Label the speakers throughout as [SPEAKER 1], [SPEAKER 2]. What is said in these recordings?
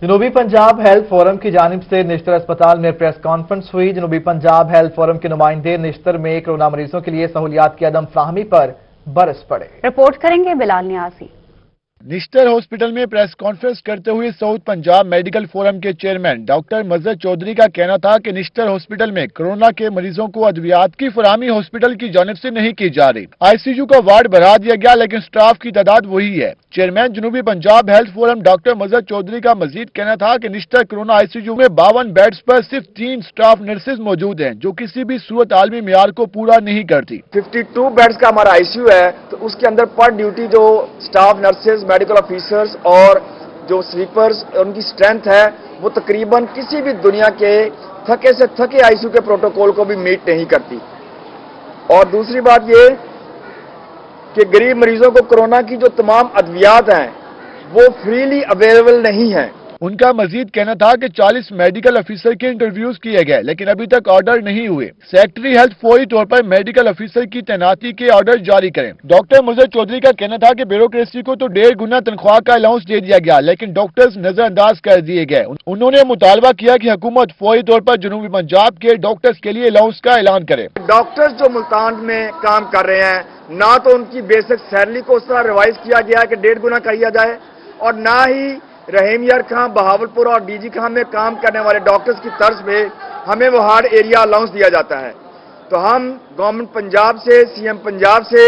[SPEAKER 1] जनूबी Punjab health forum की जानिब से निश्तर अस्पताल में प्रेस कॉन्फ्रेंस हुई। जनूबी पंजाब हेल्थ फोरम के नुमाइंदे निश्तर में कोरोना मरीजों के लिए सहूलियात की अदम फ्राहमी पर बरस पड़े।
[SPEAKER 2] रिपोर्ट करेंगे बिलाल नियाजी।
[SPEAKER 3] निश्तर हॉस्पिटल में प्रेस कॉन्फ्रेंस करते हुए साउथ पंजाब मेडिकल फोरम के चेयरमैन डॉक्टर मजहर चौधरी का कहना था कि निश्तर हॉस्पिटल में कोरोना के मरीजों को अद्वियात की फराहमी हॉस्पिटल की जानिब से नहीं की जा रही। आईसीयू का वार्ड बढ़ा दिया गया, लेकिन स्टाफ की तादाद वही है। चेयरमैन जनूबी Punjab health forum doctor Mazhar Chaudhry का मजीद कहना था कि निश्तर कोरोना आईसीयू में 52 बेड्स पर सिर्फ 3 स्टाफ नर्सेज मौजूद हैं, जो किसी भी सूरत आलमी मियार को पूरा नहीं करती।
[SPEAKER 4] 52 बेड्स का हमारा आईसीयू है, तो उसके अंदर पर ड्यूटी जो स्टाफ नर्सेज, मेडिकल ऑफिसर्स और जो स्लीपर्स, उनकी स्ट्रेंथ है वो तकरीबन किसी भी दुनिया के थके से थके आईसीयू के प्रोटोकॉल को भी मीट नहीं करती। और दूसरी बात ये कि गरीब मरीजों को कोरोना की जो तमाम अद्वियात हैं वो फ्रीली अवेलेबल नहीं है।
[SPEAKER 3] उनका मजीद कहना था कि 40 मेडिकल ऑफिसर के इंटरव्यूज किए गए, लेकिन अभी तक ऑर्डर नहीं हुए। सेक्रेटरी हेल्थ फौरी तौर पर मेडिकल ऑफिसर की तैनाती के ऑर्डर जारी करें। डॉक्टर मजहर चौधरी का कहना था कि ब्यूरोक्रेसी को तो 1.5 गुना तनख्वाह का अलाउंस दे दिया गया, लेकिन डॉक्टर्स नजरअंदाज कर दिए गए। उन्होंने मुतालबा किया कि हुकूमत फौरी तौर पर जनूबी पंजाब के डॉक्टर्स के लिए अलाउंस का ऐलान करे।
[SPEAKER 4] डॉक्टर्स जो मुल्तान में काम कर रहे हैं, ना तो उनकी बेसिक सैलरी को उस तरह रिवाइज किया गया है कि 1.5 गुना किया जाए, और ना ही रहीम यार खां, बहावलपुर और डीजी खां में काम करने वाले डॉक्टर्स की तर्ज पे हमें वो हार्ड एरिया अलाउंस दिया जाता है। तो हम गवर्नमेंट पंजाब से, सीएम पंजाब से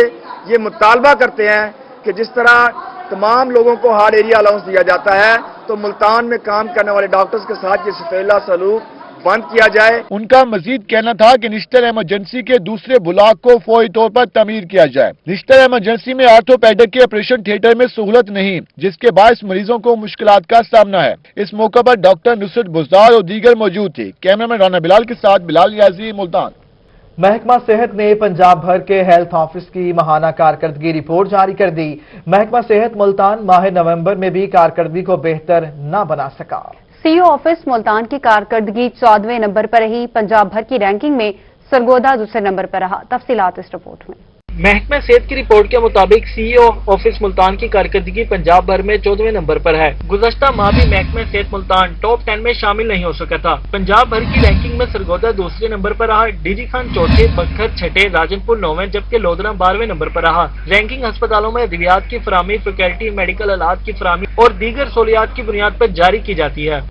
[SPEAKER 4] ये मुतालबा करते हैं कि जिस तरह तमाम लोगों को हार्ड एरिया अलाउंस दिया जाता है, तो मुल्तान में काम करने वाले डॉक्टर्स के साथ ये सफेला सलूक बंद किया जाए।
[SPEAKER 3] उनका मजीद कहना था कि निश्तर इमरजेंसी के दूसरे ब्लॉक को फौरी तौर पर तमीर किया जाए। निश्तर इमरजेंसी में आर्थोपेडिक के ऑपरेशन थिएटर में सहूलत नहीं, जिसके बायस मरीजों को मुश्किलात का सामना है। इस मौके पर डॉक्टर नुसरत बुज़दार और दीगर मौजूद थे। कैमरामैन राना बिलाल के साथ बिलाल नियाजी, मुल्तान।
[SPEAKER 1] महकमा सेहत ने पंजाब भर के हेल्थ ऑफिस की माहाना कारकर्दगी रिपोर्ट जारी कर दी। महकमा सेहत मुल्तान माह नवंबर में भी कारकर्दगी को बेहतर न बना सका।
[SPEAKER 2] सीईओ ऑफिस मुल्तान की कारकर्दगी 14वें नंबर पर रही। पंजाब भर की रैंकिंग में सरगोदा दूसरे नंबर पर रहा। तफसीलात इस रिपोर्ट में।
[SPEAKER 5] महकमा सेहत की रिपोर्ट के मुताबिक सीईओ ऑफिस मुल्तान की कारकर्दगी पंजाब भर में 14वें नंबर पर है। गुज़श्ता माह भी महकमा सेहत मुल्तान टॉप 10 में शामिल नहीं हो सका था। पंजाब भर की रैंकिंग में सरगोदा दूसरे नंबर पर रहा, डीजी खान चौथे, बखर छठे, राजनपुर 9वें, जबकि लोधरा 12वें नंबर पर रहा। रैंकिंग अस्पतालों में अद्वियात की फराहमी, फैकल्टी, मेडिकल आलात की फराहमी और दीगर सहूलियात की बुनियाद पर जारी की जाती है।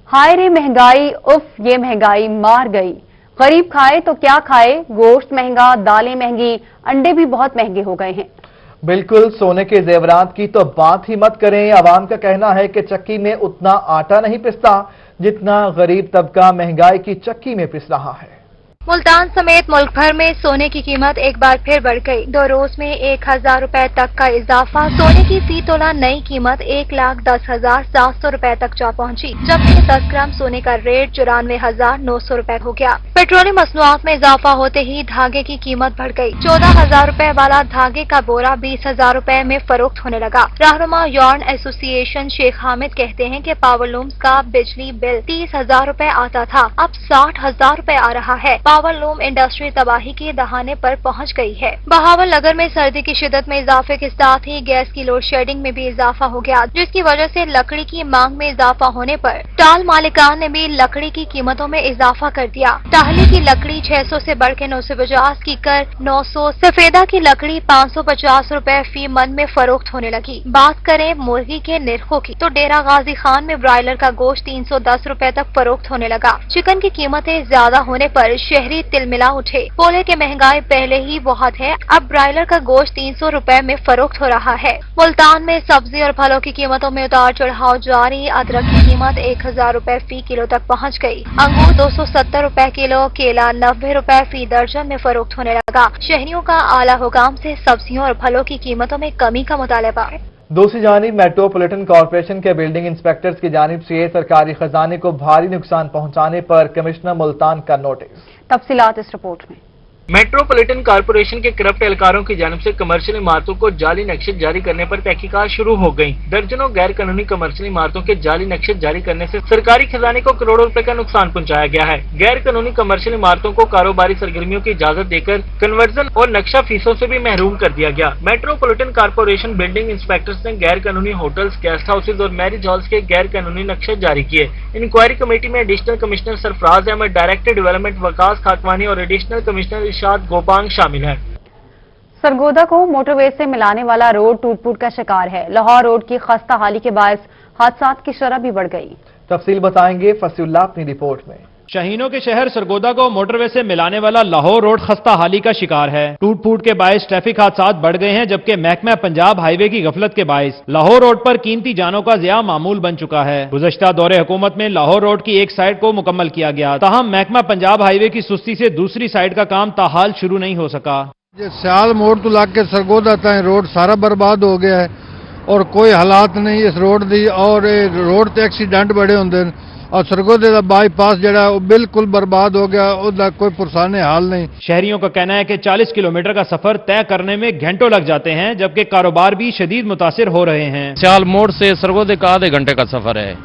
[SPEAKER 2] हाय रे महंगाई, उफ ये महंगाई मार गई। गरीब खाए तो क्या खाए, गोश्त महंगा, दालें महंगी, अंडे भी बहुत महंगे हो गए हैं।
[SPEAKER 1] बिल्कुल, सोने के जेवरात की तो बात ही मत करें। आवाम का कहना है कि चक्की में उतना आटा नहीं पिसता जितना गरीब तबका महंगाई की चक्की में पिस रहा है।
[SPEAKER 6] मुल्तान समेत मुल्क भर में सोने की कीमत एक बार फिर बढ़ गई। 2 रोज में 1000 रुपए तक का इजाफा। सोने की फी तोला नई कीमत 1,10,700 रुपए तक जा पहुंची, जबकि 10 ग्राम सोने का रेट 94,900 रुपए हो गया। पेट्रोलियम मसनूआत में इजाफा होते ही धागे की कीमत बढ़ गई। 14,000 रुपए वाला धागे का बोरा 20,000 रुपए में फरोख्त होने लगा। रहनुमा यॉर्न एसोसिएशन शेख हामिद कहते हैं कि पावरलूम्स का बिजली बिल 30,000 रुपए आता था, अब 60,000 रुपए आ रहा है। पावरलूम इंडस्ट्री तबाही के दहाने पर पहुंच गई है। बहावल नगर में सर्दी की शिद्दत में इजाफे के साथ ही गैस की लोड शेडिंग में भी इजाफा हो गया, जिसकी वजह से लकड़ी की मांग में इजाफा होने पर टाल मालिकान ने भी लकड़ी की कीमतों में इजाफा कर दिया। टाहली की लकड़ी 600 से बढ़ के 950 की कर 900, सफेदा की लकड़ी 550 रुपए फी मन में फरोख्त होने लगी। बात करें मुर्गी के निर्खों की तो डेरा गाजी खान में ब्रायलर का गोश्त 310 रुपए तक फरोख्त होने लगा। चिकन की कीमतें ज्यादा होने पर शहरी तिलमिला उठे। बोले कि महंगाई पहले ही बहुत है, अब ब्रायलर का गोश्त 300 रुपए में फरोख्त हो रहा है। मुल्तान में सब्जी और फलों की कीमतों में उतार चढ़ाव जारी। अदरक की कीमत 1000 रुपए फी किलो तक पहुंच गई। अंगूर 270 रुपए किलो, केला 90 रुपए फी दर्जन में फरोख्त होने लगा। शहरियों का आला हुकाम से सब्जियों और फलों की कीमतों में कमी का मुतालबा है।
[SPEAKER 1] दूसरी जानिब मेट्रोपॉलिटन कॉरपोरेशन के बिल्डिंग इंस्पेक्टर्स की जानिब से सरकारी खजाने को भारी नुकसान पहुंचाने पर कमिश्नर मुल्तान का नोटिस।
[SPEAKER 2] तफसीलात इस रिपोर्ट में।
[SPEAKER 5] मेट्रोपॉलिटन कारपोरेशन के करप्ट एहलकारों की जानिब से कमर्शियल इमारतों को जाली नक्शे जारी करने पर तहकीकात शुरू हो गई। दर्जनों गैर कानूनी कमर्शियल इमारतों के जाली नक्शे जारी करने से सरकारी खजाने को करोड़ों रुपए का नुकसान पहुंचाया गया है। गैर कानूनी कमर्शियल इमारतों को कारोबारी सरगर्मियों की इजाजत देकर कन्वर्जन और नक्शा फीसों से भी महरूम कर दिया गया। मेट्रोपॉलिटन कारपोरेशन बिल्डिंग इंस्पेक्टर्स ने गैर कानूनी होटल्स, गेस्ट हाउसेज और मैरिज हॉल्स के गैर कानूनी नक्शे जारी किए। इंक्वायरी कमेटी में additional commissioner Sarfaraz Ahmad, director development Waqas Khakwani और एडिशनल कमिश्नर इरशाद गोपांग शामिल हैं।
[SPEAKER 2] सरगोदा को मोटरवे से मिलाने वाला रोड टूट-फूट का शिकार है। लाहौर रोड की खस्ता हाली के बायस हादसात की शरह भी बढ़ गई।
[SPEAKER 1] तफसील बताएंगे फसीउल्लाह अपनी रिपोर्ट में।
[SPEAKER 7] शाहीनों के शहर सरगोदा को मोटरवे से मिलाने वाला लाहौर रोड खस्ता हाली का शिकार है। टूट फूट के बायस ट्रैफिक हादसात बढ़ गए हैं, जबकि महकमा पंजाब हाईवे की गफलत के बायस लाहौर रोड पर कीमती जानों का ज़िया मामूल बन चुका है। गुज़श्ता दौरे हुकूमत में लाहौर रोड की एक साइड को मुकम्मल किया गया, ताहम महकमा पंजाब हाईवे की सुस्ती से दूसरी साइड का काम ताहाल शुरू नहीं हो सका।
[SPEAKER 8] सियाल मोड़ तो लाग के सरगोदा तक रोड सारा बर्बाद हो गया है और कोई हालात नहीं इस रोड दी, और रोड ते एक्सीडेंट बड़े होंगे और सरगोदे का बाईपास जड़ा बिल्कुल बर्बाद हो गया, उसका कोई पुरसाने हाल नहीं।
[SPEAKER 7] शहरियों का कहना है कि 40 किलोमीटर का सफर तय करने में घंटों लग जाते हैं, जबकि कारोबार भी शदीद मुतासिर हो रहे हैं।
[SPEAKER 9] सियाल मोड़ से सरगोदे का आधे घंटे का सफर है,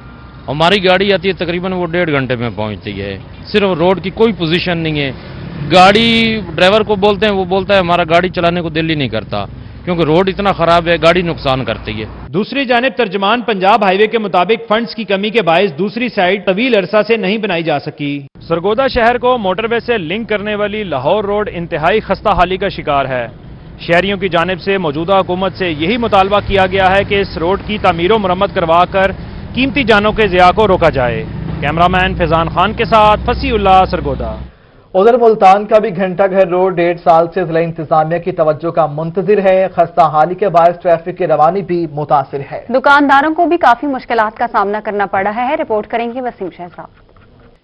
[SPEAKER 9] हमारी गाड़ी आती है तकरीबन वो 1.5 घंटे में पहुंचती है। सिर्फ रोड की कोई पोजीशन नहीं है, गाड़ी ड्राइवर को बोलते हैं, वो बोलता है हमारा गाड़ी चलाने को दिल ही नहीं करता क्योंकि रोड इतना खराब है, गाड़ी नुकसान करती है।
[SPEAKER 7] दूसरी जानिब तर्जमान पंजाब हाईवे के मुताबिक फंड्स की कमी के बायस दूसरी साइड तवील अरसा से नहीं बनाई जा सकी। सरगोदा शहर को मोटरवे से लिंक करने वाली लाहौर रोड इंतहाई खस्ता हाली का शिकार है। शहरियों की जानिब से मौजूदा हुकूमत से यही मुतालबा किया गया है कि इस रोड की तामीर व मरम्मत करवा कर कीमती जानों के ज़िया को रोका जाए। कैमरामैन फैजान खान के साथ फसीउल्लाह, सरगोदा।
[SPEAKER 1] उधर मुल्तान का भी घंटा घर रोड 1.5 साल से जिला इंतजामिया की तवज्जो का मुंतजिर है। खस्ता हाली के बायस ट्रैफिक की रवानी भी मुतासिर है।
[SPEAKER 2] दुकानदारों को भी काफी मुश्किलात का सामना करना पड़ रहा है। रिपोर्ट करेंगे वसीम शहजाद।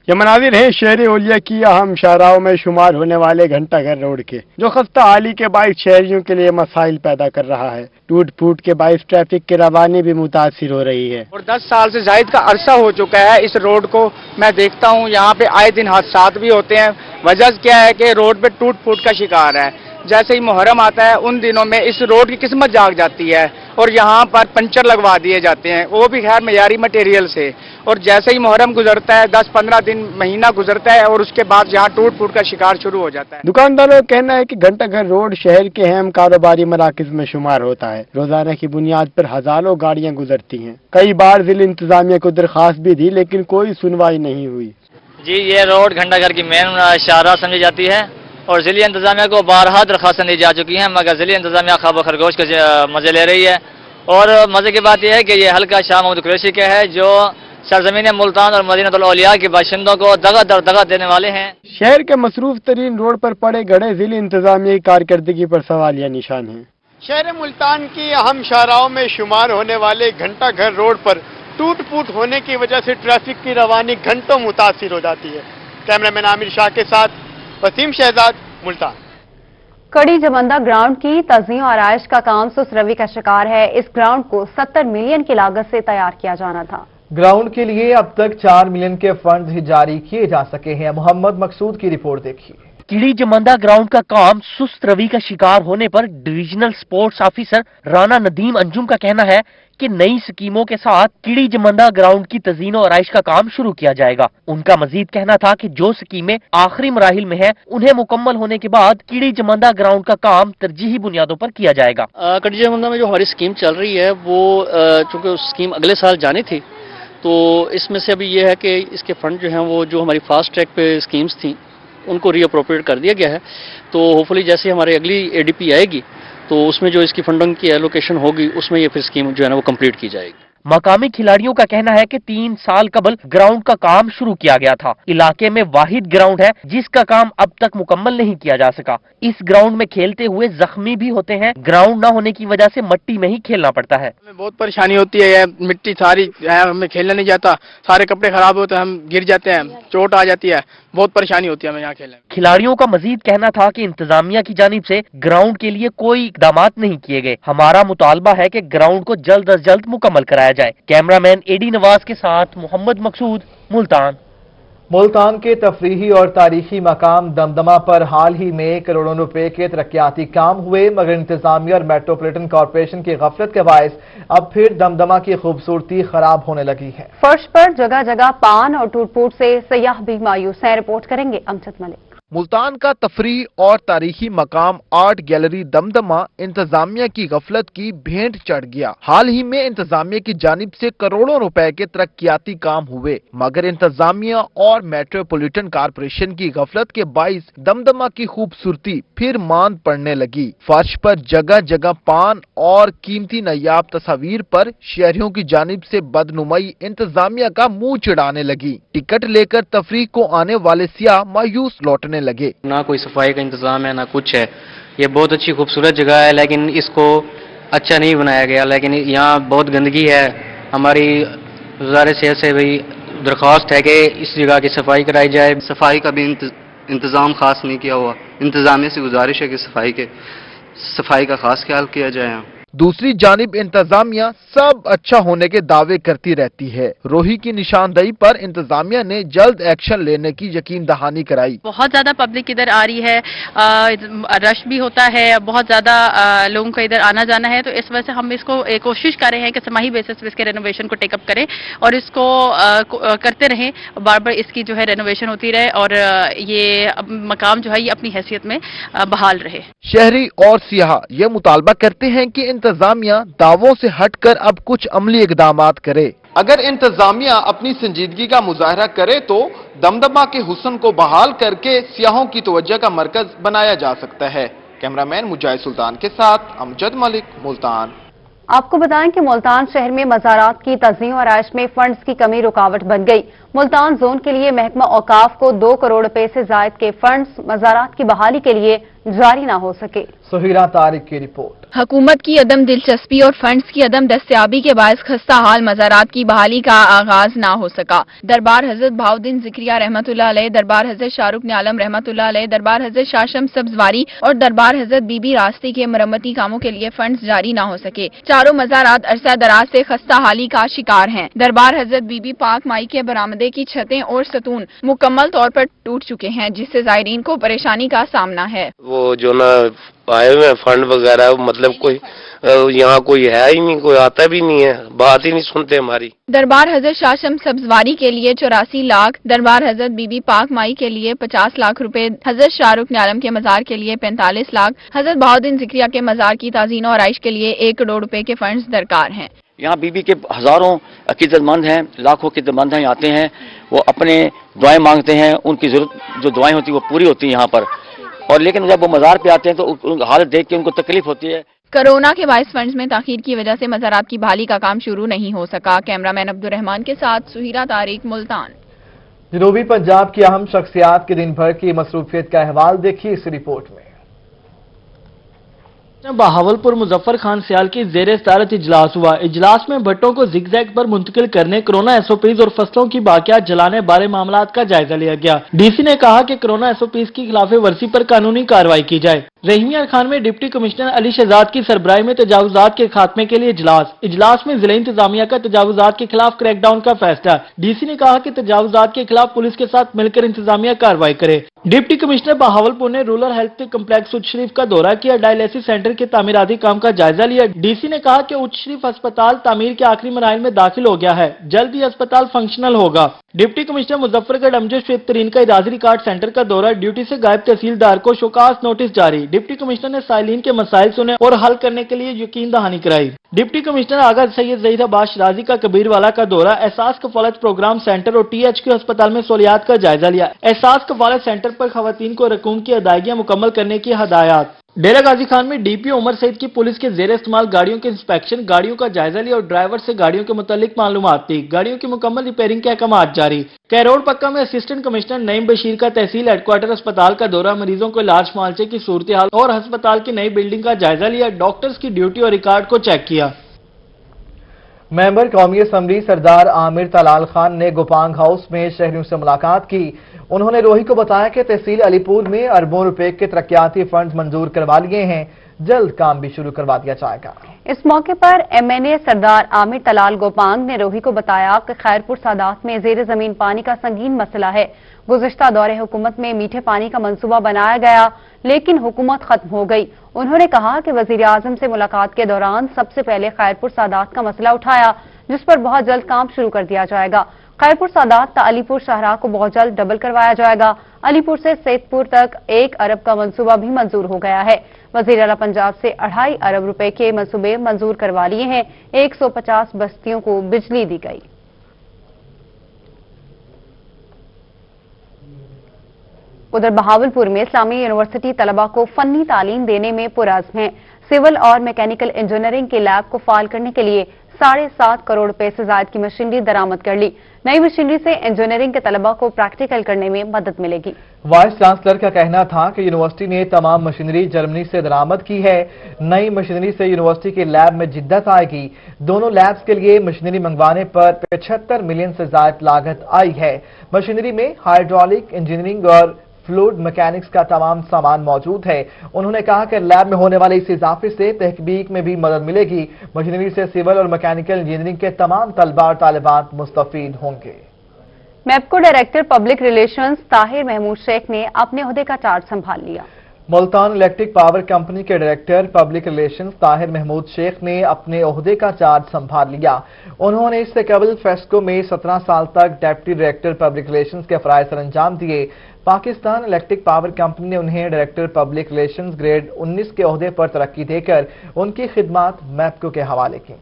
[SPEAKER 10] ये मनाजिर है शहरी ओलिया की अहम शाहराहों में शुमार होने वाले घंटा घर रोड के, जो खस्ता हाली के बायस शहरियों के लिए मसाइल पैदा कर रहा है। टूट फूट के बायस ट्रैफिक की रवानी भी मुतासिर हो रही है
[SPEAKER 11] और 10 साल से जायद का अरसा हो चुका है इस रोड को मैं देखता हूँ, यहाँ पे आए दिन हादसात भी होते हैं। वजह क्या है कि रोड पे टूट फूट का शिकार है। जैसे ही मुहर्रम आता है उन दिनों में इस रोड की किस्मत जाग जाती है और यहाँ पर पंचर लगवा दिए जाते हैं, वो भी खैर मयारी मटेरियल से। और जैसे ही मुहर्रम गुजरता है, 10-15 दिन महीना गुजरता है और उसके बाद यहाँ टूट फूट का शिकार शुरू हो जाता है।
[SPEAKER 10] दुकानदारों का कहना है कि घंटा घर रोड शहर के अहम कारोबारी मराकज में शुमार होता है। रोजाना की बुनियाद पर हजारों गाड़ियाँ गुजरती हैं। कई बार जिला इंतजामिया को दरखास्त भी दी लेकिन कोई सुनवाई नहीं हुई।
[SPEAKER 12] जी, ये रोड घंटा घर की मेन शाहराह समझी जाती है और जिला इंतजामिया को बारहा दरखास्तें दी जा चुकी हैं, मगर जिला इंतजामिया खाब खरगोश के मजे ले रही है। और मजे की बात यह है कि ये हल्का शाह महमूद कुरैशी का है, जो सरजमीन मुल्तान और मदीनतुल औलिया के बाशिंदों को दगा दर दगा देने वाले हैं।
[SPEAKER 10] शहर के मसरूफ तरीन रोड पर पड़े गड़े जिला इंतजामिया की कारकर्दगी पर सवालिया निशान है।
[SPEAKER 13] शहर मुल्तान की अहम शाहराहों में शुमार होने वाले घंटा घर रोड पर टूट फूट होने की वजह से ट्रैफिक की रवानी घंटों मुतासिर हो जाती है। कैमरामैन आमिर शाह के साथ वसीम शहजाद, मुल्तान।
[SPEAKER 2] कड़ी जमंदा ग्राउंड की तज़ीह और आराइश का काम सुस्त रवि का शिकार है। इस ग्राउंड को 70 मिलियन की लागत से तैयार किया जाना था।
[SPEAKER 1] ग्राउंड के लिए अब तक 4 मिलियन के फंड ही जारी किए जा सके हैं। मोहम्मद मकसूद की रिपोर्ट देखिए।
[SPEAKER 14] किड़ी जमंदा ग्राउंड का काम सुस्त रवि का शिकार होने पर divisional sports officer Rana Nadeem Anjum का कहना है कि नई स्कीमों के साथ किड़ी जमंदा ग्राउंड की तज़ीन और आराइश का काम शुरू किया जाएगा। उनका मजीद कहना था कि जो स्कीमें आखिरी मराहिल में है उन्हें मुकम्मल होने के बाद किड़ी जमंदा ग्राउंड का काम तरजीही बुनियादों पर किया जाएगा।
[SPEAKER 15] किड़ी जमंदा में जो हमारी स्कीम चल रही है वो चूंकि उस स्कीम अगले साल जानी थी, तो इसमें से अभी ये है कि इसके फंड जो हैं वो जो हमारी फास्ट ट्रैक पे स्कीम्स थी उनको रीअप्रोप्रिएट कर दिया गया है। तो होपफुली जैसे हमारी अगली एडीपी आएगी तो उसमें जो इसकी फंडिंग की एलोकेशन होगी उसमें ये फिर स्कीम जो है ना वो कंप्लीट की जाएगी।
[SPEAKER 14] मकामी खिलाड़ियों का कहना है कि 3 साल कबल ग्राउंड का काम शुरू किया गया था। इलाके में वाहिद ग्राउंड है जिसका काम अब तक मुकम्मल नहीं किया जा सका। इस ग्राउंड में खेलते हुए जख्मी भी होते हैं। ग्राउंड न होने की वजह से मिट्टी में ही खेलना पड़ता है।
[SPEAKER 11] हमें बहुत परेशानी होती है, मिट्टी सारी है, हमें खेलना नहीं जाता, सारे कपड़े खराब होते हैं, हम गिर जाते हैं, चोट आ जाती है, बहुत परेशानी होती है हमें यहाँ खेलने में।
[SPEAKER 14] खिलाड़ियों का मजीद कहना था कि इंतजामिया की जानिब से ग्राउंड के लिए कोई इकदामात नहीं किए गए। हमारा मुतालबा है कि ग्राउंड को जल्द अज जल्द मुकम्मल कराया जाए। कैमरामैन एडी नवाज के साथ मोहम्मद मकसूद, मुल्तान।
[SPEAKER 1] मुल्तान के तफरीही और तारीखी मकाम दमदमा पर हाल ही में करोड़ों रुपए के तरक्याती काम हुए, मगर इंतजामिया और मेट्रोपॉलिटन कॉरपोरेशन की गफलत के बायस अब फिर दमदमा की खूबसूरती खराब होने लगी है।
[SPEAKER 2] फर्श पर जगह जगह पान और टूट फूट से सयाह भी मायूस है। रिपोर्ट करेंगे अमजद मलिक।
[SPEAKER 16] मुल्तान का तफरी और तारीखी मकाम आर्ट गैलरी दमदमा इंतजामिया की गफलत की भेंट चढ़ गया। हाल ही में इंतजामिया की जानिब से करोड़ों रुपए के तरक्याती काम हुए, मगर इंतजामिया और मेट्रोपॉलिटन कॉरपोरेशन की गफलत के बाइस दमदमा की खूबसूरती फिर मांद पड़ने लगी। फर्श पर जगह जगह पान और कीमती नायाब तस्वीर पर शहरियों की जानिब से बदनुमाई इंतजामिया का मुंह चिढ़ाने लगी। टिकट लेकर तफरीह को आने वाले सियाह मायूस लौटने लगे।
[SPEAKER 17] ना कोई सफाई का इंतजाम है ना कुछ है। ये बहुत अच्छी खूबसूरत जगह है, लेकिन इसको अच्छा नहीं बनाया गया। लेकिन यहाँ बहुत गंदगी है। हमारी वज़ारत सेहत से भी दरख्वास्त है कि इस जगह की सफाई कराई जाए।
[SPEAKER 18] सफाई का भी इंतजाम खास नहीं किया हुआ। इंतजामिया से गुजारिश है कि सफाई का खास ख्याल किया जाए।
[SPEAKER 16] दूसरी जानिब इंतजामिया सब अच्छा होने के दावे करती रहती है। रोही की निशानदेही पर इंतजामिया ने जल्द एक्शन लेने की यकीन दहानी कराई।
[SPEAKER 19] बहुत ज्यादा पब्लिक इधर आ रही है, रश भी होता है, बहुत ज्यादा लोगों का इधर आना जाना है, तो इस वजह से हम इसको कोशिश कर रहे हैं कि समाही बेसिस पे इसके रेनोवेशन को टेकअप करें और इसको करते रहें, बार बार इसकी जो है रेनोवेशन होती रहे और ये मकाम जो है ये अपनी हैसियत में बहाल रहे।
[SPEAKER 16] शहरी और सियाह ये मुतालबा करते हैं कि इंतजामिया दावों से हटकर अब कुछ अमली इकदामात करे।
[SPEAKER 20] अगर इंतजामिया अपनी संजीदगी का मुजाहरा करे तो दमदमा के हुस्न को बहाल करके सियाहों की तवज्जो का मरकज बनाया जा सकता है। कैमरामैन मुजाहिद सुल्तान के साथ अमजद मलिक, मुल्तान।
[SPEAKER 2] आपको बताएं कि मुल्तान शहर में मज़ारात की तज़ीम और आइश में फंड्स की कमी रुकावट बन गई। मुल्तान जोन के लिए महकमा औकाफ को 2 करोड़ रुपए से जायद के फंड्स मज़ारात की बहाली के लिए जारी ना हो सके।
[SPEAKER 1] सुहीरा तारिक की रिपोर्ट।
[SPEAKER 21] हुकूमत की अदम दिलचस्पी और फंड्स की अदम दस्तयाबी के बायस खस्ता हाल मज़ारात की बहाली का आगाज ना हो सका। दरबार हजरत बहाउद्दीन ज़िक्रिया रहमतुल्लाह अलैह, दरबार हजरत शाहरुख ने आलम रहमतुल्लाह अलैह, दरबार हजरत शाह शम्स सब्जवारी और दरबार हजरत बीबी रास्ती के मरम्मती कामों के लिए फंड्स जारी ना हो सके। चारों मज़ारात अरसा दराज से खस्ता हाली का शिकार हैं। दरबार हजरत बीबी पाक माई के बरामदे की छतें और सतून मुकम्मल तौर पर टूट चुके हैं, जिससे ज़ायरीन को परेशानी का सामना है।
[SPEAKER 22] वो जो ना आए हुए फंड वगैरह, मतलब कोई यहाँ कोई है ही नहीं, कोई आता भी नहीं है, बात ही नहीं सुनते हमारी।
[SPEAKER 21] दरबार हजरत शाह शम्स सब्जवारी के लिए 84 लाख, दरबार हजरत बीबी पाक माई के लिए 50 लाख रुपए, हजरत शाहरुख ने आलम के मजार के लिए 45 लाख, हजरत बहाउद्दीन ज़िक्रिया के मजार की ताज़ीन और आइश के लिए 1 करोड़ रुपए के फंड्स दरकार हैं।
[SPEAKER 23] यहाँ बीबी के हजारों अकीदतमंद हैं, लाखों अकीदतमंद हैं, आते हैं, वो अपने दुआएं मांगते हैं, उनकी जरूरत जो दुआएं होती है वो पूरी होती है यहाँ पर, और लेकिन जब वो मजार पे आते हैं तो हालत देख के उनको तकलीफ होती है।
[SPEAKER 21] कोरोना के बायस फंड्स में ताखीर की वजह से मज़ारात की बहाली का काम शुरू नहीं हो सका। कैमरामैन अब्दुल रहमान के साथ सुहीरा तारिक, मुल्तान।
[SPEAKER 1] जनूबी पंजाब की अहम शख्सियात के दिन भर की मसरूफियत का अहवाल देखिए इस रिपोर्ट में।
[SPEAKER 5] बहावलपुर मुजफ्फर खान सियाल की ज़ेरे सदारत इजलास हुआ। इजलास में भट्टों को जिगजैग पर मुंतकिल करने, कोरोना एसओपीज और फसलों की बाकियात जलाने बारे मामलात का जायजा लिया गया। डीसी ने कहा कि कोरोना एसओपीज की खिलाफ वर्जी पर कानूनी कार्रवाई की जाए। रहीमिया खान में डिप्टी कमिश्नर अली शहजाद की सरबराही में तजावुजात के खात्मे के लिए इजलास में जिला इंतजामिया का तजावुजात के खिलाफ क्रैकडाउन का फैसला। डीसी ने कहा कि तजावुजात के खिलाफ पुलिस के साथ मिलकर इंतजामिया कार्रवाई करे। डिप्टी कमिश्नर बहावलपुर ने रूरल हेल्थ कम्प्लेक्स उच्च शरीफ का दौरा किया, डायलिसिस सेंटर के तामीराती काम का जायजा लिया। डीसी ने कहा कि उच्च शरीफ अस्पताल तामीर के आखिरी मराहिल में दाखिल हो गया है, जल्द ही अस्पताल फंक्शनल होगा। डिप्टी कमिश्नर मुजफ्फरगढ़ अमजद शुएब तरीन का इराजी रिकॉर्ड सेंटर का दौरा, ड्यूटी से गायब तहसीलदार को शोकास नोटिस जारी। डिप्टी कमिश्नर ने साइलिन के मसाइल सुने और हल करने के लिए यकीन दहानी कराई। डिप्टी कमिश्नर आगा सैयद ज़हीर अब्बास शिराजी का कबीरवाला का दौरा, एहसास कफालत प्रोग्राम सेंटर और THQ अस्पताल में सहूलियात का जायजा लिया। एहसास कफालत सेंटर पर खवातीन को रकूम की अदायगियां मुकम्मल करने की हदायत। डेरा गाजी खान में DPO उमर सईद की पुलिस के जेर इस्तेमाल गाड़ियों के इंस्पेक्शन, गाड़ियों का जायजा लिया और ड्राइवर से गाड़ियों के मुतालिक मालूमात दी। गाड़ियों की मुकम्मल रिपेयरिंग के अहकाम जारी। कैरोड़ पक्का में असिस्टेंट कमिश्नर नईम बशीर का तहसील हेडक्वार्टर अस्पताल का दौरा, मरीजों को इलाज मुआवजे की सूरत हाल और अस्पताल की नई बिल्डिंग का जायजा लिया। डॉक्टर्स की ड्यूटी और रिकॉर्ड को चेक किया।
[SPEAKER 1] मेंबर कौमी असम्बली सरदार आमिर तलाल खान ने गोपांग हाउस में शहरियों से मुलाकात की। उन्होंने रोही को बताया कि तहसील अलीपुर में अरबों रुपए के तरक्याती फंड मंजूर करवा लिए हैं, जल्द काम भी शुरू करवा दिया जाएगा।
[SPEAKER 2] इस मौके पर MNA सरदार आमिर तलाल गोपांग ने रोही को बताया कि खैरपुर सादात में जेर जमीन पानी का संगीन मसला है। गुज़िश्ता दौरे हुकूमत में मीठे पानी का मंसूबा बनाया गया, लेकिन हुकूमत खत्म हो गई। उन्होंने कहा कि वजीर आजम से मुलाकात के दौरान सबसे पहले खैरपुर सादात का मसला उठाया, जिस पर बहुत जल्द काम शुरू कर दिया जाएगा। खैरपुर सादात अलीपुर शाहराह को बहुत जल्द डबल करवाया जाएगा। अलीपुर से सैदपुर तक 1 अरब का मंसूबा भी मंजूर हो गया है। वजीर आला पंजाब से 2.5 अरब रुपए के मंसूबे मंजूर करवा लिए हैं। 150 बस्तियों को बिजली दी गई। उधर बहावलपुर में इस्लामी यूनिवर्सिटी तलबा को फन्नी तालीम देने में पुरअज़्म है। सिविल और मैकेनिकल इंजीनियरिंग के लैब को फाल करने के लिए 7.5 करोड़ रुपए से ज्यादा की मशीनरी दरामद कर ली। नई मशीनरी से इंजीनियरिंग के तलबा को प्रैक्टिकल करने में मदद मिलेगी।
[SPEAKER 1] वाइस चांसलर का कहना था कि यूनिवर्सिटी ने तमाम मशीनरी जर्मनी से दरामद की है। नई मशीनरी से यूनिवर्सिटी के लैब में जिद्दत आएगी। दोनों लैब्स के लिए मशीनरी मंगवाने पर 75 मिलियन से ज्यादा लागत आई है। मशीनरी में हाइड्रोलिक इंजीनियरिंग और फ्लूइड मैकेनिक्स का तमाम सामान मौजूद है। उन्होंने कहा कि लैब में होने वाले इस इजाफे से तहकीक में भी मदद मिलेगी। मशीनरी से सिविल और मैकेनिकल इंजीनियरिंग के तमाम तलबा और तालिबात मुस्तफीद होंगे।
[SPEAKER 2] MEPCO director public relations Tahir Mahmood Sheikh ने अपने ओहदे का चार्ज संभाल लिया।
[SPEAKER 1] मुल्तान इलेक्ट्रिक पावर कंपनी के director public relations Tahir Mahmood Sheikh ने अपने ओहदे का चार्ज संभाल लिया। उन्होंने इससे कबल फेस्को में 17 साल तक डिप्टी डायरेक्टर पब्लिक रिलेशंस के फराइज सर अंजाम दिए। पाकिस्तान इलेक्ट्रिक पावर कंपनी ने उन्हें डायरेक्टर पब्लिक रिलेशंस ग्रेड 19 के ओहदे पर तरक्की देकर उनकी खिदमात मैपको के हवाले की।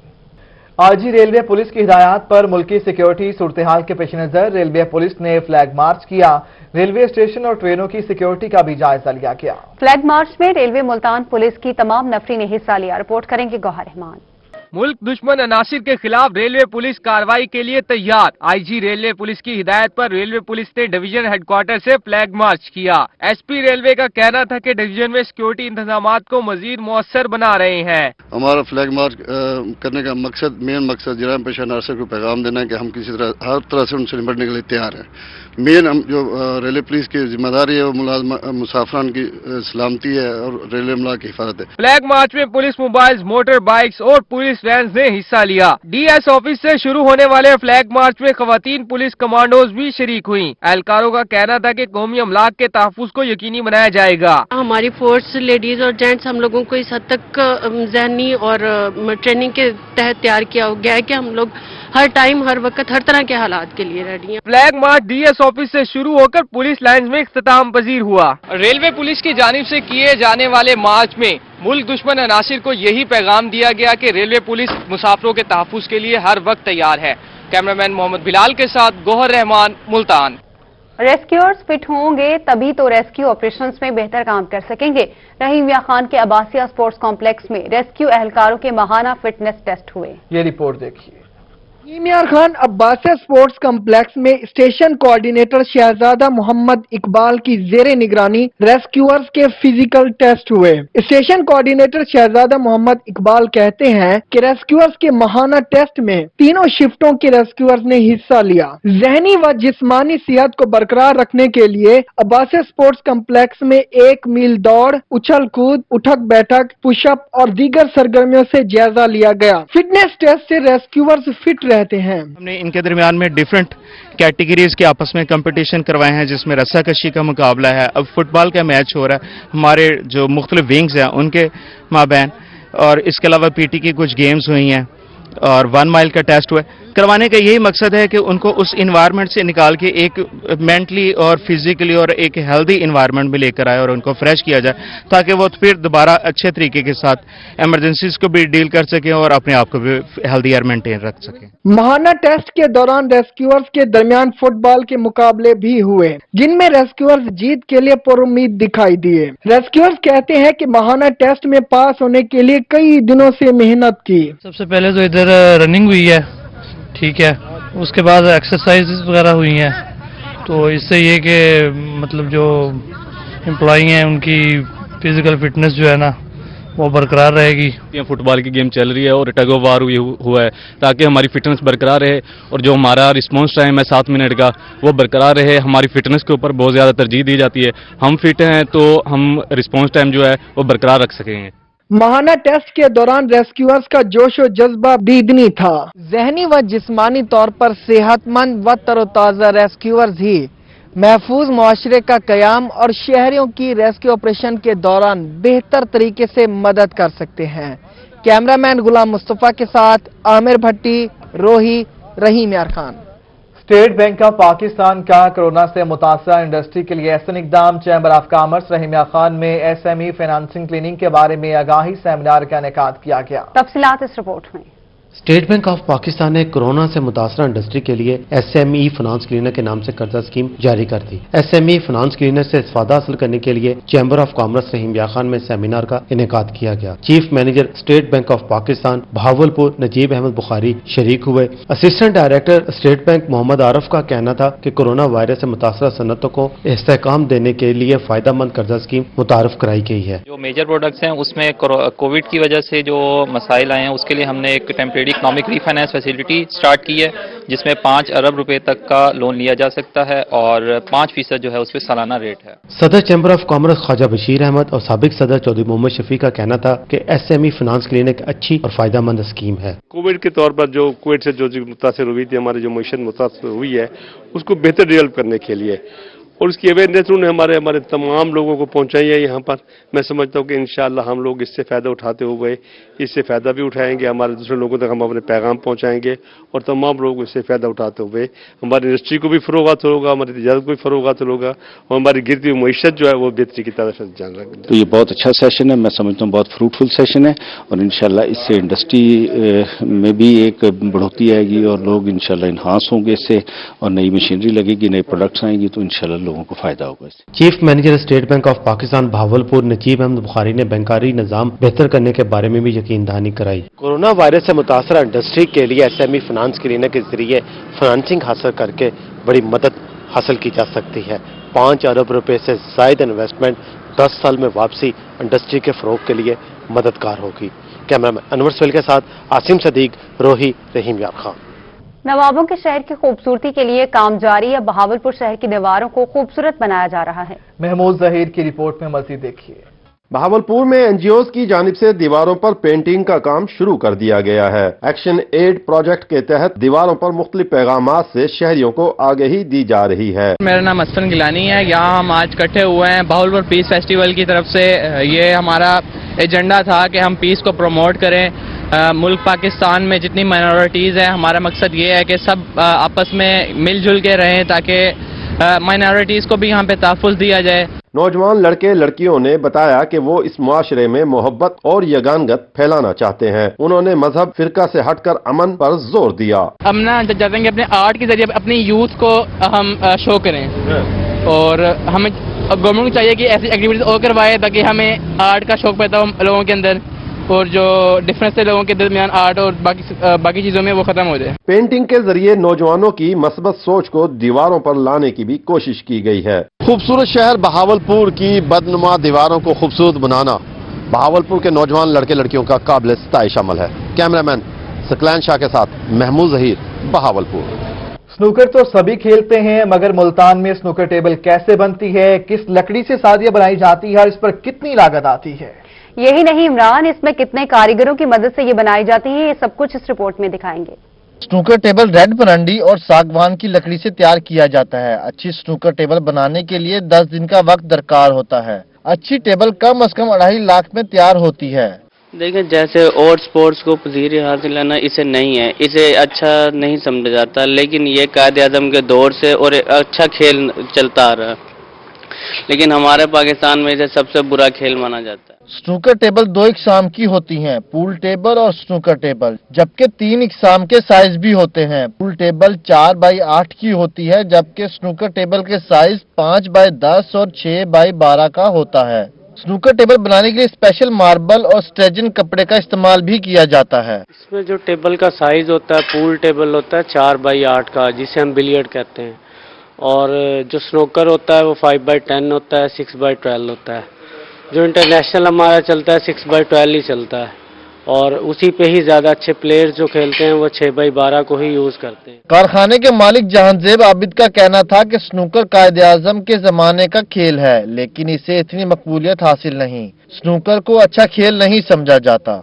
[SPEAKER 1] आईजी रेलवे पुलिस की हिदायत पर मुल्की सिक्योरिटी सूरत हाल के पेश नजर रेलवे पुलिस ने फ्लैग मार्च किया। रेलवे स्टेशन और ट्रेनों की सिक्योरिटी का भी जायजा लिया गया।
[SPEAKER 2] फ्लैग मार्च में रेलवे मुल्तान पुलिस की तमाम नफरी ने हिस्सा लिया। रिपोर्ट करेंगे गौहर रहमान।
[SPEAKER 3] मुल्क दुश्मन अनासिर के खिलाफ रेलवे पुलिस कार्रवाई के लिए तैयार। आईजी रेलवे पुलिस की हिदायत पर रेलवे पुलिस ने डिवीजन हेडक्वार्टर से फ्लैग मार्च किया। एसपी रेलवे का कहना था कि डिवीजन में सिक्योरिटी इंतजामात को मजीद मौसर बना रहे हैं।
[SPEAKER 4] हमारा फ्लैग मार्च करने का मेन मकसद जराइम पेशा अनासिर को पैगाम देना है कि हम किसी तरह हर तरह से उनसे निपटने के लिए तैयार हैं। मेन हम जो रेलवे पुलिस की जिम्मेदारी है वो मुसाफिरान की सलामती है और रेलवे अमला की हिफाजत है।
[SPEAKER 3] फ्लैग मार्च में पुलिस मोबाइल्स, मोटर बाइक्स और पुलिस वैन ने हिस्सा लिया। डीएस ऑफिस से शुरू होने वाले फ्लैग मार्च में खवातीन पुलिस कमांडोज भी शरीक हुई। एहलकारों का कहना था कि कौमी अमलाक के तहफ्फुज़ को यकीनी बनाया जाएगा।
[SPEAKER 6] हमारी फोर्स लेडीज और जेंट्स हम लोगों को इस हद तक ज़हनी और ट्रेनिंग के तहत तैयार किया गया है कि हम लोग हर टाइम हर वक्त हर तरह के हालात के लिए रेडी हैं।
[SPEAKER 3] फ्लैग मार्च डीएस ऑफिस से शुरू होकर पुलिस लाइन्स में इख्तिताम पजीर हुआ। रेलवे पुलिस की जानिब से किए जाने वाले मार्च में मुल्क दुश्मन अनासिर को यही पैगाम दिया गया कि रेलवे पुलिस मुसाफिरों के तहफ्फुज़ के लिए हर वक्त तैयार है। कैमरामैन मोहम्मद बिलाल के साथ गौहर रहमान, मुल्तान।
[SPEAKER 2] रेस्क्यूअर्स फिट होंगे तभी तो रेस्क्यू ऑपरेशंस में बेहतर काम कर सकेंगे। रहीम मियां खान के अब्बासिया स्पोर्ट्स कॉम्प्लेक्स में रेस्क्यू एहलकारों के माहाना फिटनेस टेस्ट हुए।
[SPEAKER 1] ये रिपोर्ट देखिए।
[SPEAKER 24] इमियार खान अब्बासिया स्पोर्ट्स कम्प्लेक्स में स्टेशन कोऑर्डिनेटर शहजादा मोहम्मद इकबाल की जेरे निगरानी रेस्क्यूअर्स के फिजिकल टेस्ट हुए। स्टेशन कोऑर्डिनेटर शहजादा मोहम्मद इकबाल कहते हैं कि रेस्क्यूअर्स के माहाना टेस्ट में तीनों शिफ्टों के रेस्क्यूअर्स ने हिस्सा लिया। जहनी व जिस्मानी सेहत को बरकरार रखने के लिए अब्बासिया स्पोर्ट्स कम्प्लेक्स में 1 मील दौड़, उछल कूद, उठक बैठक, पुशअप और दीगर सरगर्मियों से जायजा लिया गया। फिटनेस टेस्ट से रेस्क्यूअर्स फिट रहते हैं।
[SPEAKER 25] हमने इनके दरमियान में डिफरेंट कैटेगरीज के आपस में कंपटीशन करवाए हैं, जिसमें रस्साकशी का मुकाबला है। अब फुटबॉल का मैच हो रहा है हमारे जो मुख्तलिफ विंग्स हैं उनके माबैन, और इसके अलावा पीटी की कुछ गेम्स हुई हैं और 1 माइल का टेस्ट हुआ है। करवाने का यही मकसद है कि उनको उस इन्वायरमेंट से निकाल के एक मेंटली और फिजिकली और एक हेल्दी इन्वायरमेंट में लेकर आए और उनको फ्रेश किया जाए, ताकि वो फिर दोबारा अच्छे तरीके के साथ इमरजेंसीज को भी डील कर सकें और अपने आप को भी हेल्दी मेंटेन रख सकें।
[SPEAKER 24] माहाना टेस्ट के दौरान रेस्क्यूअर्स के दरमियान फुटबॉल के मुकाबले भी हुए, जिनमें रेस्क्यूअर्स जीत के लिए पुरुम्मीद दिखाई दिए। रेस्क्यूअर्स कहते हैं कि माहाना टेस्ट में पास होने के लिए कई दिनों से मेहनत की।
[SPEAKER 26] सबसे पहले तो इधर रनिंग हुई है, ठीक है, उसके बाद एक्सरसाइज वगैरह हुई हैं, तो इससे ये कि मतलब जो एम्प्लॉई हैं उनकी फिजिकल फिटनेस जो है ना वो बरकरार रहेगी।
[SPEAKER 27] फुटबॉल की गेम चल रही है और टग ऑफ वार हुआ है ताकि हमारी फिटनेस बरकरार रहे और जो हमारा रिस्पॉन्स टाइम है 7 मिनट का वो बरकरार रहे। हमारी फिटनेस के ऊपर बहुत ज़्यादा तरजीह दी जाती है। हम फिट हैं तो हम रिस्पॉन्स टाइम जो है वो बरकरार रख सकेंगे।
[SPEAKER 24] माहाना टेस्ट के दौरान रेस्क्यूअर्स का जोश व जज्बा दीदनी था। जहनी व जिस्मानी तौर पर सेहतमंद व तरोताज़ा रेस्क्यूअर्स ही महफूज मुआशरे का कयाम और शहरियों की रेस्क्यू ऑपरेशन के दौरान बेहतर तरीके से मदद कर सकते हैं। कैमरामैन गुलाम मुस्तफा के साथ आमिर भट्टी, रोही, रहीम यार Khan.
[SPEAKER 1] State bank of Pakistan का कोरोना से मुतासर इंडस्ट्री के लिए एहसन इक़दाम। चैम्बर ऑफ कॉमर्स रहीम यार खान में एसएमई फाइनेंसिंग क्लीनिंग के बारे में आगाही सेमिनार का इनेकाद किया गया।
[SPEAKER 2] तफसीलात इस रिपोर्ट में।
[SPEAKER 7] स्टेट बैंक ऑफ पाकिस्तान ने कोरोना से मुतासरा इंडस्ट्री के लिए एसएमई फाइनेंस क्लीनर के नाम से कर्जा स्कीम जारी कर दी। एसएमई फाइनेंस क्लीनर से इस्फादा हासिल करने के लिए चैम्बर ऑफ कॉमर्स रहीम यार खान में सेमिनार का इनेकाद किया गया। Chief manager state bank of Pakistan Bahawalpur Najeeb Ahmad Bukhari शरीक हुए। Assistant director state bank Mohammad Arif का कहना था कि कोरोना वायरस से मुतासरा सनतों को इस्तेहकाम देने के लिए फायदा मंद कर्जा स्कीम मुतारफ कराई गई है।
[SPEAKER 8] जो मेजर प्रोडक्ट्स हैं उसमें कोविड की वजह से जो मसाइल आए हैं उसके लिए हमने एक temporary economic refinance facility start की है, जिसमें 5 अरब रुपए तक का लोन लिया जा सकता है और 5% जो है उस पर सालाना रेट है।
[SPEAKER 7] सदर chamber of commerce Khawaja Bashir Ahmad और साबिक सदर चौधरी मोहम्मद शफी का कहना था कि एसएमई फाइनेंस क्लिनिक अच्छी और फायदा मंद स्कीम है।
[SPEAKER 9] कोविड के तौर पर जो कोविड से जो मुतासर हुई थी, हमारी जो मईशत मुतासर हुई है उसको बेहतर डेवलप करने के लिए और उसकी अवेयरनेस उन्होंने हमारे तमाम लोगों को पहुंचाई है। यहाँ पर मैं समझता हूँ कि इंशाअल्लाह हम लोग इससे फ़ायदा उठाते हुए इससे फ़ायदा भी उठाएंगे, हमारे दूसरे लोगों तक हम अपने पैगाम पहुँचाएंगे और तमाम लोग इससे फ़ायदा उठाते हुए हमारी इंडस्ट्री को भी फ़रोग़ हासिल होगा, हमारी तिजारत को भी फ़रोग़ हासिल होगा और हमारी गिरती हुई मईशत जो है वो बेहतरी की तरफ जान रहा है।
[SPEAKER 10] तो ये बहुत अच्छा सेशन है, मैं समझता हूँ बहुत फ्रूटफुल सेशन है और इंशाअल्लाह इससे इंडस्ट्री में भी एक बढ़ोतरी आएगी और लोग इंशाअल्लाह इन्हांस होंगे इससे और नई मशीनरी लगेगी, नए प्रोडक्ट्स आएंगी तो इंशाअल्लाह लोगों को फ़ायदा होगा।
[SPEAKER 7] Chief manager state bank of Pakistan Bahawalpur Najeeb Ahmad Bukhari ने बैंकारी निजाम बेहतर करने के बारे में भी यकीन दहानी कराई। कोरोना वायरस से मुतासरा इंडस्ट्री के लिए एसएमई फाइनेंस क्लीनिक के जरिए फाइनेंसिंग हासिल करके बड़ी मदद हासिल की जा सकती है। 5 अरब रुपए से जायद इन्वेस्टमेंट 10 साल में वापसी इंडस्ट्री के फरोग के लिए मददगार होगी। कैमरामैन अनवर सवेल के साथ आसिम सदीक, रोही, रहीम यार खान।
[SPEAKER 2] नवाबों के शहर की खूबसूरती के लिए काम जारी है। बहावलपुर शहर की दीवारों को खूबसूरत बनाया जा रहा है। महमूद जहीर की रिपोर्ट में मज़ीद देखिए।
[SPEAKER 12] बहावलपुर में एनजीओ की जानिब से दीवारों पर पेंटिंग का काम शुरू कर दिया गया है। एक्शन एड प्रोजेक्ट के तहत दीवारों पर मुख्तलिफ पैगामात से शहरियों को आगाही दी जा रही है।
[SPEAKER 3] मेरा नाम असफन गिलानी है। यहाँ हम आज इकट्ठे हुए हैं बहावलपुर पीस फेस्टिवल की तरफ से। ये हमारा एजेंडा था कि हम पीस को प्रमोट करें। मुल्क पाकिस्तान में जितनी माइनॉरिटीज़ हैं, हमारा मकसद ये है कि सब आपस में मिलजुल के रहें ताकि माइनॉरिटीज़ को भी यहाँ पे तहफ़्फ़ुज़ दिया जाए।
[SPEAKER 12] नौजवान लड़के लड़कियों ने बताया कि वो इस मुआशरे में मोहब्बत और यगानगत फैलाना चाहते हैं। उन्होंने मजहब फिरका से हटकर अमन पर जोर दिया।
[SPEAKER 3] हम ना चाहते हैं कि अपने आर्ट के जरिए अपनी यूथ को हम शो करें और हमें गवर्नमेंट को चाहिए कि ऐसी एक्टिविटीज और करवाए ताकि हमें आर्ट का शौक पैदा हो लोगों के अंदर और जो डिफरेंस है लोगों के दरमियान आर्ट और बाकी चीजों में वो खत्म हो जाए।
[SPEAKER 12] पेंटिंग के जरिए नौजवानों की मस्बत सोच को दीवारों पर लाने की भी कोशिश की गई है। खूबसूरत शहर बहावलपुर की बदनुमा दीवारों को खूबसूरत बनाना बहावलपुर के नौजवान लड़के लड़कियों का काबिल सताइश अमल है। कैमरामैन सकलैन शाह के साथ महमूद जहीर, बहावलपुर।
[SPEAKER 1] स्नूकर तो सभी खेलते हैं, मगर मुल्तान में स्नूकर टेबल कैसे बनती है, किस लकड़ी से सादियां बनाई जाती है और इस पर कितनी लागत आती है?
[SPEAKER 2] यही नहीं इमरान, इसमें कितने कारीगरों की मदद से ये बनाई जाती है, ये सब कुछ इस रिपोर्ट में दिखाएंगे।
[SPEAKER 13] स्नूकर टेबल रेड परंडी और सागवान की लकड़ी से तैयार किया जाता है। अच्छी स्नूकर टेबल बनाने के लिए 10 दिन का वक्त दरकार होता है। अच्छी टेबल कम से कम 2.5 लाख में तैयार होती है।
[SPEAKER 15] देखें, जैसे और स्पोर्ट्स को पजीरी हासिल करना इसे नहीं है, इसे अच्छा नहीं समझा जाता, लेकिन ये कायद आज़म के दौर से और अच्छा खेल चलता आ रहा है, लेकिन हमारे पाकिस्तान में इसे सबसे बुरा खेल माना जाता है।
[SPEAKER 13] स्नूकर टेबल 2 इकसाम की होती हैं, पूल टेबल और स्नूकर टेबल, जबकि 3 इकसाम के साइज भी होते हैं। पूल टेबल 4x8 की होती है, जबकि स्नूकर टेबल के साइज 5x10 और 6x12 का होता है। स्नूकर टेबल बनाने के लिए स्पेशल मार्बल और स्ट्रेजन कपड़े का इस्तेमाल भी किया जाता है।
[SPEAKER 15] इसमें जो टेबल का साइज होता है, पूल टेबल होता है 4x8 का, जिसे हम बिलियर्ड कहते हैं, और जो स्नूकर होता है वो 5x10 होता है, 6x12 होता है। जो इंटरनेशनल हमारा चलता है 6x12 ही चलता है,
[SPEAKER 11] और उसी पे ही ज्यादा अच्छे प्लेयर्स जो खेलते हैं वो 6x12 को ही यूज करते हैं।
[SPEAKER 13] कारखाने के मालिक जहांजेब आबिद का कहना था कि स्नूकर कायदे आजम के जमाने का खेल है, लेकिन इसे इतनी मकबूलियत हासिल नहीं। स्नूकर को अच्छा खेल नहीं समझा जाता।